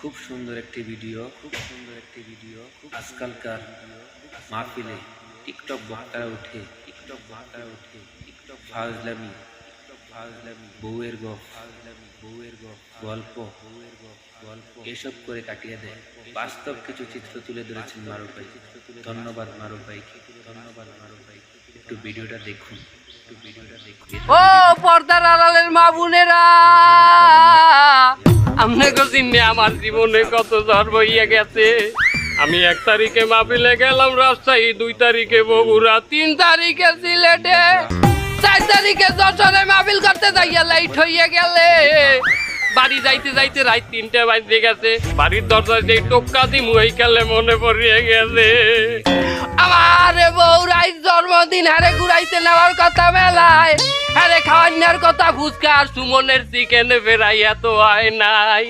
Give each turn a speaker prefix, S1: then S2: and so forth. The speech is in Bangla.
S1: খুব সুন্দর একটি ভিডিও আজকালকার মাহফিলে টিকটক বক্তারা উঠে ফাজলামি বউয়ের গল্প এসব করে কাটিয়ে দেয়। বাস্তব কিছু চিত্র তুলে ধরেছেন মারুফ ভাই। ধন্যবাদ মারুফ ভাইকে। একটু ভিডিওটা দেখুন।
S2: ও পর্দার আড়ালের মা বোনেরা, আপনাকে চিনে আমার জীবনে কত ঝড় বইয়া গেছে। আমি 1 তারিখে মাহফিলে গেলাম রাজশাহী, 2 তারিখে বগুড়া, 3 তারিখে সিলেটে, 4 তারিখে যশোরে মাহফিল করতে যাইয়া লাইট হইয়া গেলে বাড়ি যাইতে যাইতে রাত 3টে বাজে গেছে। বাড়ির দরজায় যে টোক্কা দিমু এই কালে মনে পড়িয়ে গেছে আমার বউ রাইত জন্মদিন হারে ঘুরাইতে নেওয়ার কথা মেলায়, হারে খাওয়ানোর কথা ফুচকা আর সুমনের চিকেন ফেরাইয়া তো হয় নাই।